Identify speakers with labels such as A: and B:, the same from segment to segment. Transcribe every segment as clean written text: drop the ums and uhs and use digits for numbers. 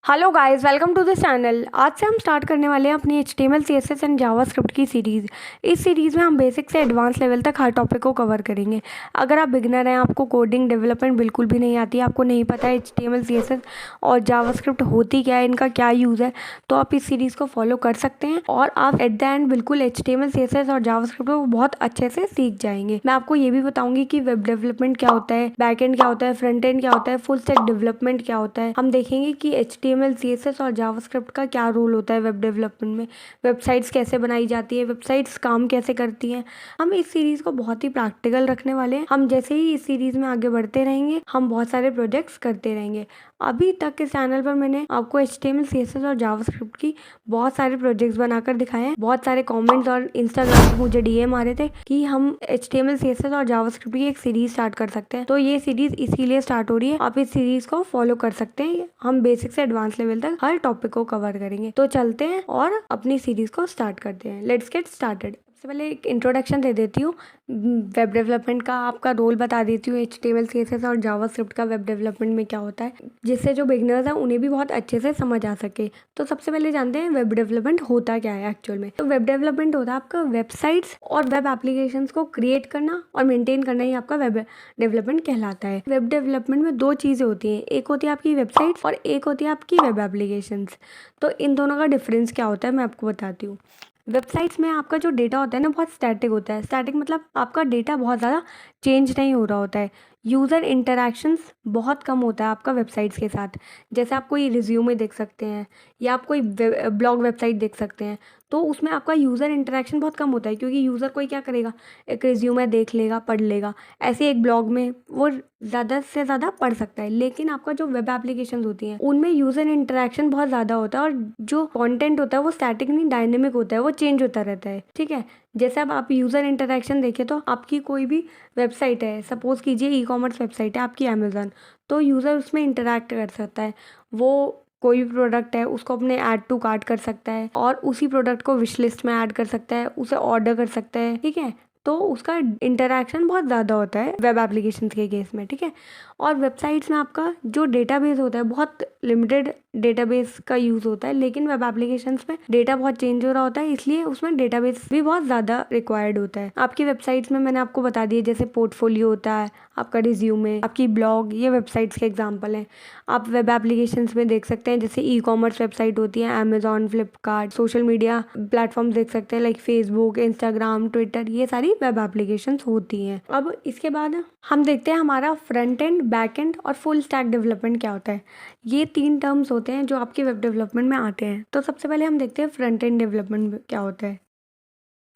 A: Hello guys, welcome to the channel. आज से हम स्टार्ट करने वाले हैं अपनी HTML CSS एंड जावास्क्रिप्ट की सीरीज़। इस सीरीज़ में हम बेसिक से एडवांस लेवल तक हर टॉपिक को कवर करेंगे। अगर आप बिगिनर हैं, आपको कोडिंग डेवलपमेंट बिल्कुल भी नहीं आती, आपको नहीं पता है HTML CSS और जावास्क्रिप्ट होती क्या है, इनका क्या यूज़ है, तो आप इस सीरीज़ को फॉलो कर सकते हैं और आप एट द एंड बिल्कुल HTML CSS और जावास्क्रिप्ट को बहुत अच्छे से सीख जाएंगे। मैं आपको ये भी बताऊंगी कि वेब डेवलपमेंट क्या होता है, बैक एंड क्या होता है, फ्रंट एंड क्या होता है, फुल स्टैक डेवलपमेंट क्या होता है। हम देखेंगे कि HTML CSS और जावास्क्रिप्ट का क्या रोल होता है वेब डेवलपमेंट में, वेबसाइट्स कैसे बनाई जाती है, वेबसाइट्स काम कैसे करती हैं। हम इस सीरीज़ को बहुत ही प्रैक्टिकल रखने वाले हैं। हम जैसे ही इस सीरीज़ में आगे बढ़ते रहेंगे, हम बहुत सारे प्रोजेक्ट्स करते रहेंगे। अभी तक के चैनल पर मैंने आपको HTML CSS और जावास्क्रिप्ट की बहुत सारे प्रोजेक्ट्स बनाकर दिखाए हैं। बहुत सारे कमेंट्स और इंस्टाग्राम पे मुझे DM आ रहे थे कि हम HTML CSS और जावास्क्रिप्ट की एक सीरीज स्टार्ट कर सकते हैं। तो ये सीरीज इसीलिए स्टार्ट हो रही है, आप इस सीरीज को फॉलो कर सकते हैं। हम बेसिक से एडवांस लेवल तक हर टॉपिक को कवर करेंगे। तो चलते हैं और अपनी सीरीज को स्टार्ट करते हैं। Let's get started. सबसे पहले एक इंट्रोडक्शन दे देती हूँ वेब डेवलपमेंट का, आपका रोल बता देती हूँ HTML CSS और जावास्क्रिप्ट का वेब डेवलपमेंट में क्या होता है, जिससे जो बिगनर्स हैं उन्हें भी बहुत अच्छे से समझ आ सके। तो सबसे पहले जानते हैं वेब डेवलपमेंट होता क्या है एक्चुअल में। तो वेब डेवलपमेंट होता है आपका वेबसाइट्स और वेब एप्लीकेशंस को क्रिएट करना और मेंटेन करना ही आपका वेब डेवलपमेंट कहलाता है। वेब डेवलपमेंट में दो चीज़ें होती हैं, एक होती है आपकी वेबसाइट्स और एक होती है आपकी वेब एप्लीकेशंस। तो इन दोनों का डिफरेंस क्या होता है मैं आपको बताती हूँ। वेबसाइट्स में आपका जो डेटा होता है ना, बहुत स्टैटिक होता है। स्टैटिक मतलब आपका डेटा बहुत ज़्यादा चेंज नहीं हो रहा होता है। यूज़र इंटरेक्शंस बहुत कम होता है आपका वेबसाइट्स के साथ। जैसे आप कोई रिज्यूमे देख सकते हैं या आप कोई ब्लॉग वेबसाइट देख सकते हैं, तो उसमें आपका यूज़र इंटरेक्शन बहुत कम होता है, क्योंकि यूज़र कोई क्या करेगा, एक रिज्यूमे देख लेगा, पढ़ लेगा। ऐसे एक ब्लॉग में वो ज़्यादा से ज़्यादा पढ़ सकता है। लेकिन आपका जो वेब एप्लीकेशंस होती हैं उनमें यूज़र इंटरेक्शन बहुत ज़्यादा होता है और जो कंटेंट होता है वो स्टैटिक नहीं, डायनेमिक होता है, वो चेंज होता रहता है। ठीक है, जैसे अब आप यूज़र इंटरेक्शन देखें तो आपकी कोई भी वेबसाइट है, सपोज कीजिए E-कॉमर्स वेबसाइट है आपकी अमेज़न, तो यूज़र उसमें इंटरैक्ट कर सकता है। वो कोई भी प्रोडक्ट है उसको अपने ऐड टू कार्ट कर सकता है और उसी प्रोडक्ट को विश लिस्ट में ऐड कर सकता है, उसे ऑर्डर कर सकता है। ठीक है, तो उसका इंटरैक्शन बहुत ज़्यादा होता है वेब एप्लीकेशंस के केस में। ठीक है, और वेबसाइट्स में आपका जो डेटाबेस होता है बहुत लिमिटेड डेटाबेस का यूज़ होता है, लेकिन वेब एप्लीकेशंस में डेटा बहुत चेंज हो रहा होता है, इसलिए उसमें डेटाबेस भी बहुत ज़्यादा रिक्वायर्ड होता है। आपकी वेबसाइट्स में मैंने आपको बता दिया, जैसे पोर्टफोलियो होता है, आपका रिज्यूमे, आपकी ब्लॉग, ये वेबसाइट्स के एग्जाम्पल हैं। आप वेब एप्लीकेशंस में देख सकते हैं, जैसे E-कॉमर्स वेबसाइट होती है, Amazon, Flipkart, social media platform देख सकते हैं लाइक फेसबुक, इंस्टाग्राम, ट्विटर, ये सारी वेब एप्लीकेशंस होती हैं। अब इसके बाद हम देखते हैं हमारा फ्रंट एंड, बैक एंड और फुल स्टैक डेवलपमेंट क्या होता है। ये तीन टर्म्स होते हैं जो आपके वेब डेवलपमेंट में आते हैं। तो सबसे पहले हम देखते हैं फ्रंट एंड डेवलपमेंट क्या होता है।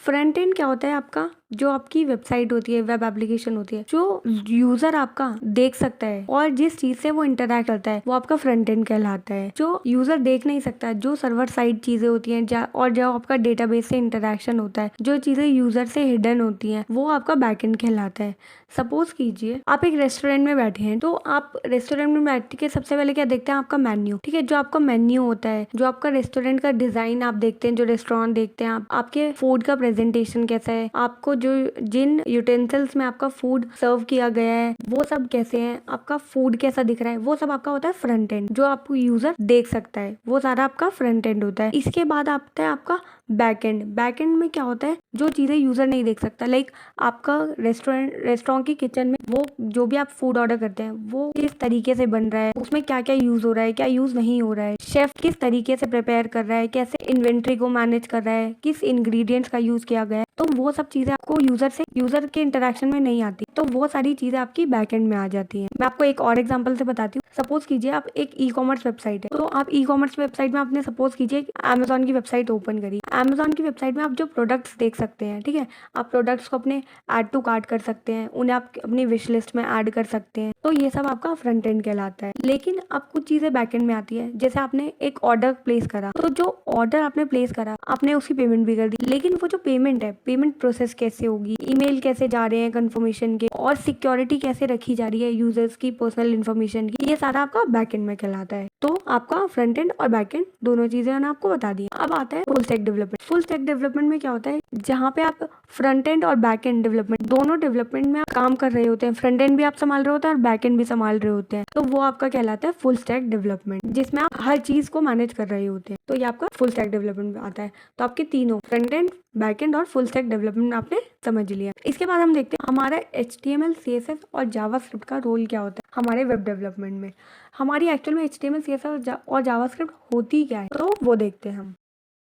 A: फ्रंट एंड क्या होता है आपका, जो आपकी वेबसाइट होती है, वेब एप्लीकेशन होती है, जो यूजर आपका देख सकता है और जिस चीज से वो इंटरैक्ट करता है, वो आपका फ्रंट एंड कहलाता है। जो यूजर देख नहीं सकता, जो सर्वर साइड चीजें होती हैं और जो आपका डेटाबेस से इंटरैक्शन होता है, जो चीजें यूजर से हिडन होती हैं, वो आपका बैकएंड कहलाता है। सपोज कीजिए आप एक रेस्टोरेंट में बैठे हैं, तो आप रेस्टोरेंट में बैठ के सबसे पहले क्या देखते हैं, आपका मेन्यू। ठीक है, जो आपका मेन्यू होता है, जो आपका रेस्टोरेंट का डिजाइन आप देखते हैं, जो रेस्टोरेंट देखते हैं आप, आपके फूड का प्रेजेंटेशन कैसा है, आपको जो जिन यूटेंसिल्स में आपका फूड सर्व किया गया है वो सब कैसे हैं, आपका फूड कैसा दिख रहा है, वो सब आपका होता है फ्रंट एंड, जो आपको यूजर देख सकता है, वो सारा आपका फ्रंट एंड होता है। इसके बाद आता है आपका बैक एंड। बैक एंड में क्या होता है, जो चीजें यूजर नहीं देख सकता, लाइक आपका रेस्टोरेंट की किचन में वो जो भी आप फूड ऑर्डर करते हैं वो किस तरीके से बन रहा है, उसमें क्या क्या यूज हो रहा है, क्या यूज नहीं हो रहा है, शेफ किस तरीके से प्रिपेयर कर रहा है, कैसे इन्वेंट्री को मैनेज कर रहा है, किस इंग्रेडिएंट्स का यूज किया गया है, तो वो सब चीजें आपको यूजर के इंटरेक्शन में नहीं आती, तो वो सारी चीजें आपकी बैक एंड में आ जाती हैं। मैं आपको एक और एग्जांपल से बताती हूँ। सपोज कीजिए आप एक E-कॉमर्स वेबसाइट है, तो आप E-कॉमर्स वेबसाइट में आपने सपोज कीजिए अमेजॉन की वेबसाइट ओपन करी। अमेजॉन की वेबसाइट में आप जो प्रोडक्ट्स देख सकते हैं, ठीक है, आप प्रोडक्ट्स को अपने ऐड टू कार्ट कर सकते हैं, उन्हें आप अपनी विश लिस्ट में ऐड कर सकते हैं, तो ये सब आपका फ्रंट एंड कहलाता है। लेकिन अब कुछ चीजें बैक एंड में आती है, जैसे आपने एक ऑर्डर प्लेस करा, तो जो ऑर्डर आपने प्लेस करा, आपने उसकी पेमेंट भी कर दी, लेकिन वो जो पेमेंट है, पेमेंट प्रोसेस कैसे होगी, ईमेल कैसे जा रहे हैं कंफर्मेशन के, और सिक्योरिटी कैसे रखी जा रही है यूजर्स की पर्सनल इन्फॉर्मेशन की, ये सारा आपका बैक एंड में कहलाता है। तो आपका फ्रंट एंड और बैक एंड दोनों चीजें मैंने आपको बता दी। अब आता है full stack development. Full stack development में क्या होता है, जहाँ पे आप फ्रंट एंड और बैक एंड डेवलपमेंट दोनों डेवलपमेंट में आप काम कर रहे होते हैं, फ्रंट एंड भी आप संभाल रहे होते हैं और बैक एंड भी संभाल रहे होते हैं, तो वो आपका कहलाता है फुल स्टैक डेवलपमेंट, जिसमें आप हर चीज को मैनेज कर रहे होते हैं, तो ये आपका फुल स्टैक डेवलपमेंट में आता है। तो आपके तीनों फ्रंट एंड, बैक एंड और फुल स्टैक डेवलपमेंट आपने समझ लिया। इसके बाद हम देखते हैं हमारा HTML CSS और जावास्क्रिप्ट का रोल क्या होता है हमारे वेब डेवलपमेंट में। हमारी एक्चुअल में HTML CSS और जावास्क्रिप्ट होती क्या है, तो वो देखते हैं हम।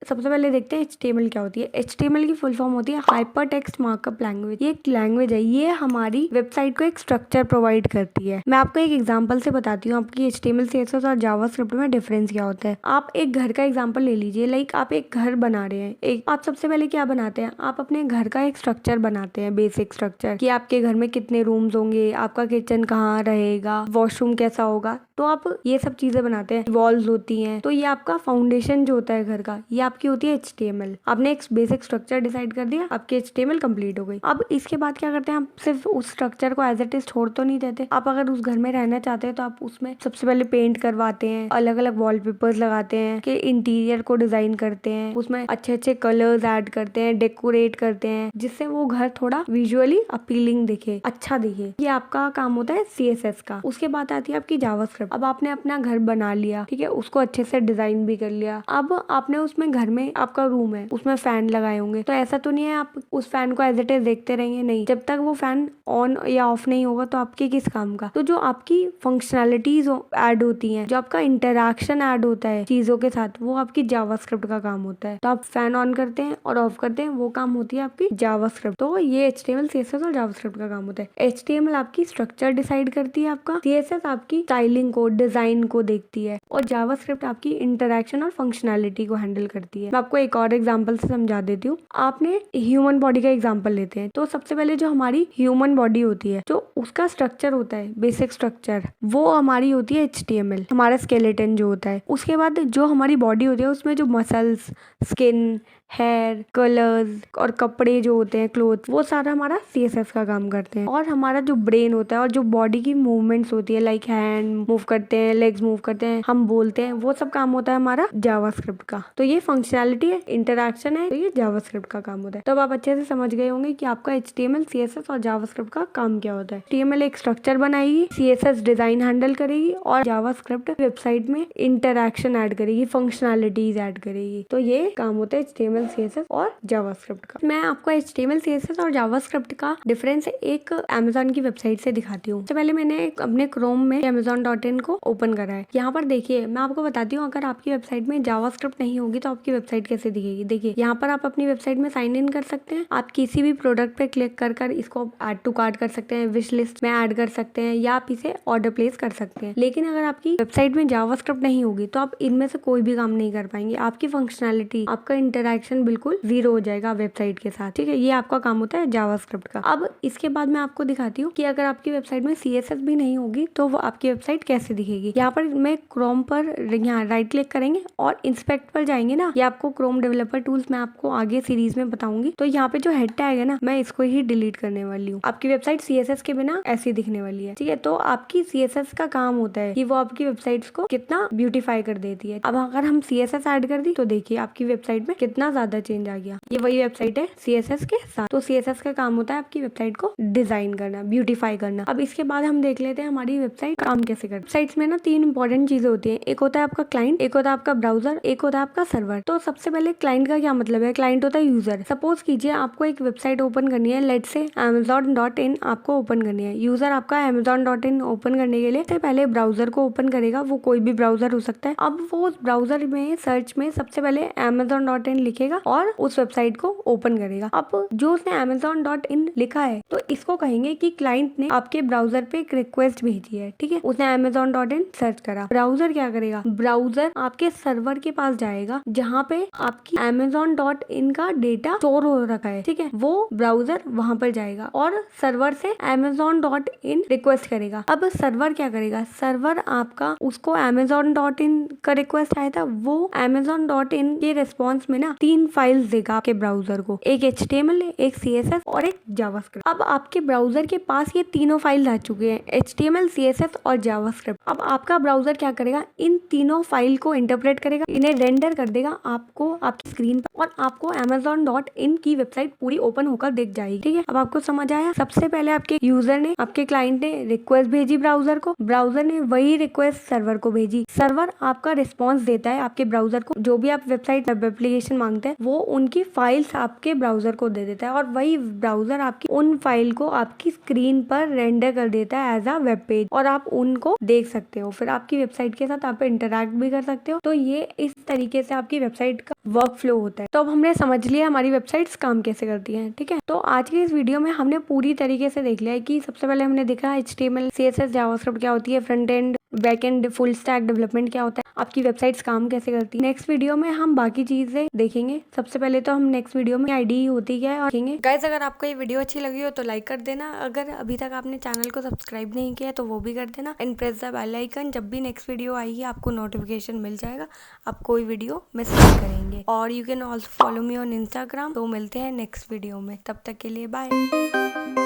A: सबसे पहले देखते हैं HTML क्या होती है। HTML की फुल फॉर्म होती है हाइपर टेक्स्ट मार्कअप लैंग्वेज। ये एक लैंग्वेज है, ये हमारी वेबसाइट को एक स्ट्रक्चर प्रोवाइड करती है। मैं आपको एक एग्जांपल से बताती हूँ आपकी HTML CSS और जावास्क्रिप्ट में डिफरेंस क्या होता है। आप एक घर का एग्जांपल ले लीजिए, लाइक आप एक घर बना रहे हैं। आप सबसे पहले क्या बनाते हैं, आप अपने घर का एक स्ट्रक्चर बनाते हैं, बेसिक स्ट्रक्चर कि आपके घर में कितने रूम्स होंगे, आपका किचन कहाँ रहेगा, वॉशरूम कैसा होगा, तो आप ये सब चीजें बनाते हैं। वॉल्स होती हैं, तो ये आपका फाउंडेशन जो होता है घर का, ये आपकी होती है HTML। आपने एक बेसिक स्ट्रक्चर डिसाइड कर दिया, आपकी HTML कंप्लीट हो गई। अब इसके बाद क्या करते हैं, आप सिर्फ उस स्ट्रक्चर को एज इट इज छोड़ तो नहीं देते। आप अगर उस घर में रहना चाहते हैं तो आप उसमें सबसे पहले पेंट करवाते हैं, अलग अलग वॉलपेपर्स लगाते हैं, कि इंटीरियर को डिजाइन करते हैं, उसमें अच्छे अच्छे कलर्स ऐड करते हैं, डेकोरेट करते हैं, जिससे वो घर थोड़ा विजुअली अपीलिंग दिखे, अच्छा दिखे। ये आपका काम होता है CSS का। उसके बाद आती है आपकी जावास्क्रिप्ट। अब आपने अपना घर बना लिया, ठीक है, उसको अच्छे से डिजाइन भी कर लिया। अब आपने उसमें घर में आपका रूम है, उसमें फैन लगाए होंगे, तो ऐसा तो नहीं है आप उस फैन को एज इट इज देखते रहेंगे, नहीं। जब तक वो फैन ऑन या ऑफ नहीं होगा तो आपके किस काम का। तो जो आपकी फंक्शनैलिटीज ऐड होती हैं, जो आपका इंटरैक्शन ऐड होता है चीजों के साथ, वो आपकी जावास्क्रिप्ट का काम होता है। तो आप फैन ऑन करते हैं और ऑफ करते हैं, वो काम होती है आपकी जावास्क्रिप्ट। तो ये HTML CSS और जावास्क्रिप्ट का काम होता है। HTML आपकी स्ट्रक्चर डिसाइड करती है, आपका CSS आपकी स्टाइलिंग को, डिजाइन को देखती है, और जावास्क्रिप्ट आपकी इंटरैक्शन और फंक्शनैलिटी को हैंडल करती है। मैं आपको एक और एग्जांपल से समझा देती हूँ। आपने ह्यूमन बॉडी का एग्जांपल लेते हैं, तो सबसे पहले जो हमारी ह्यूमन बॉडी होती है, जो उसका स्ट्रक्चर होता है, बेसिक स्ट्रक्चर, वो हमारी होती है HTML, हमारा स्केलेटन जो होता है। उसके बाद जो हमारी बॉडी होती है, उसमें जो मसल्स, स्किन, हेयर, कलर्स और कपड़े जो होते हैं, क्लोथ, वो सारा हमारा CSS का काम करते हैं। और हमारा जो ब्रेन होता है और जो बॉडी की मूवमेंट्स होती है, लाइक हैंड मूव करते हैं, लेग्स मूव करते हैं, हम बोलते हैं, वो सब काम होता है हमारा जावास्क्रिप्ट का। तो ये फंक्शनैलिटी है, इंटरैक्शन है, तो ये जावास्क्रिप्ट का काम होता है। तो अब आप अच्छे से समझ गए होंगे कि आपका HTML CSS और जावास्क्रिप्ट का काम क्या होता है। HTML एक स्ट्रक्चर बनाएगी, CSS डिजाइन हैंडल करेगी, और जावास्क्रिप्ट वेबसाइट में इंटरैक्शन ऐड करेगी, फंक्शनैलिटीज ऐड करेगी। तो ये काम होता है HTML CSS और जावास्क्रिप्ट का। मैं आपको HTML CSS और जावास्क्रिप्ट का डिफरेंस एक Amazon की वेबसाइट से दिखाती हूँ। सबसे पहले मैंने अपने क्रोम में amazon.in को ओपन करा है। यहाँ पर देखिए, मैं आपको बताती हूँ, अगर आपकी वेबसाइट में जावास्क्रिप्ट नहीं होगी तो आपकी वेबसाइट कैसे दिखेगी। देखिए, यहाँ पर आप अपनी वेबसाइट में साइन इन कर सकते हैं। आप किसी भी प्रोडक्ट पे क्लिक कर इसको ऐड टू कार्ट कर सकते हैं, विश लिस्ट में ऐड कर सकते हैं, या आप इसे ऑर्डर प्लेस कर सकते हैं। लेकिन अगर आपकी वेबसाइट में जावास्क्रिप्ट नहीं होगी तो आप इनमें से कोई भी काम नहीं कर पाएंगे। आपकी फंक्शनैलिटी, आपका इंटरैक्शन बिल्कुल जीरो हो जाएगा वेबसाइट के साथ, ठीक है। ये आपका काम होता है जावास्क्रिप्ट का। अब इसके बाद मैं आपको दिखाती हूँ कि अगर आपकी वेबसाइट में CSS भी नहीं होगी तो वो आपकी वेबसाइट कैसे दिखेगी। यहाँ पर मैं क्रोम पर यहाँ राइट क्लिक करेंगे और इंस्पेक्ट पर जाएंगे ना, ये आपको क्रोम डेवलपर टूल्स मैं आपको आगे सीरीज में बताऊंगी। तो यहाँ पे जो हेड टैग है ना, मैं इसको ही डिलीट करने वाली हूँ। आपकी वेबसाइट CSS के बिना ऐसी दिखने वाली है, ठीक है। तो आपकी CSS का काम होता है कि वो आपकी वेबसाइट्स को कितना ब्यूटीफाई कर देती है। अब अगर हम CSS ऐड कर दी तो देखिए आपकी वेबसाइट में कितना ज्यादा चेंज आ गया। ये वही वेबसाइट है CSS के साथ। तो CSS का काम होता है आपकी वेबसाइट को डिजाइन करना, ब्यूटीफाई करना। अब इसके बाद हम देख लेते हैं हमारी वेबसाइट काम कैसे करती है। वेबसाइट्स में ना 3 इंपॉर्टेंट चीजें होती हैं। एक होता है आपका क्लाइंट, एक होता है आपका ब्राउजर, एक होता है आपका सर्वर। तो सबसे पहले क्लाइंट का क्या मतलब है। क्लाइंट होता है यूजर। सपोज कीजिए आपको एक वेबसाइट ओपन करनी है, लेट्स से amazon.in आपको ओपन करनी है। यूजर आपका amazon.in ओपन करने के लिए सबसे पहले ब्राउजर को ओपन करेगा, वो कोई भी ब्राउजर हो सकता है। अब वो उस ब्राउजर में सर्च में सबसे पहले amazon.in लिखेगा और उस वेबसाइट को ओपन करेगा। अब जो उसने amazon.in लिखा है, तो इसको कहेंगे कि क्लाइंट ने आपके ब्राउजर पे एक रिक्वेस्ट भेजी है, ठीक है। उसने amazon.in सर्च करा। ब्राउजर क्या करेगा, ब्राउजर आपके सर्वर के पास जाएगा जहाँ पे आपकी amazon.in का डेटा स्टोर हो रखा है, ठीक है। वो ब्राउजर वहां पर जाएगा और सर्वर से amazon.in रिक्वेस्ट करेगा। अब सर्वर क्या करेगा, सर्वर आपका उसको amazon.in का रिक्वेस्ट आया था, वो amazon.in के रिस्पॉन्स में ना 3 फाइल्स देगा आपके ब्राउजर को, एक HTML, एक CSS और एक जावास्क्रिप्ट। अब आपके ब्राउजर के पास ये तीनों फाइल आ चुके हैं, HTML, CSS और जावास्क्रिप्ट। स्क्रिप्ट। अब आपका ब्राउजर क्या करेगा, इन तीनों फाइल को इंटरप्रेट करेगा, इन्हें रेंडर कर देगा आपको आपकी स्क्रीन पर, और आपको amazon.in की वेबसाइट पूरी ओपन होकर दिख जाएगी। ठीक है, अब आपको समझ आया। सबसे पहले आपके यूजर ने, आपके क्लाइंट ने रिक्वेस्ट भेजी ब्राउजर को, ब्राउजर ने वही रिक्वेस्ट सर्वर को भेजी, सर्वर आपका रिस्पॉन्स देता है आपके ब्राउजर को, जो भी आप वेबसाइट वेब एप्लीकेशन मांगते हैं वो उनकी फाइल्स आपके ब्राउजर को दे देता है, और वही ब्राउजर आपकी उन फाइल को आपकी स्क्रीन पर रेंडर कर देता है एज अ वेब पेज, और आप उनको देख सकते हो। फिर आपकी वेबसाइट के साथ आप इंटरैक्ट भी कर सकते हो। तो ये इस तरीके से आपकी वेबसाइट का वर्क फ्लो होता है। तो अब हमने समझ लिया हमारी वेबसाइट्स काम कैसे करती हैं। ठीक है, तो आज की इस वीडियो में हमने पूरी तरीके से देख लिया है कि सबसे पहले हमने देखा HTML, CSS, जावास्क्रिप्ट क्या होती है, front end, back and, full stack development क्या होता है, आपकी वेबसाइट्स काम कैसे करती है। नेक्स्ट वीडियो में हम बाकी चीजें देखेंगे। सबसे पहले तो हम नेक्स्ट वीडियो में आईडी होती क्या है और देखेंगे। गाइस, अगर आपको ये वीडियो अच्छी लगी हो तो लाइक कर देना, अगर अभी तक आपने चैनल को सब्सक्राइब नहीं किया तो वो भी कर देना, and press the bell icon. जब भी नेक्स्ट वीडियो आएगी आपको नोटिफिकेशन मिल जाएगा, आप कोई वीडियो मिस नहीं करेंगे। और you can also follow me on Instagram. तो मिलते हैं नेक्स्ट वीडियो में, तब तक के लिए बाय।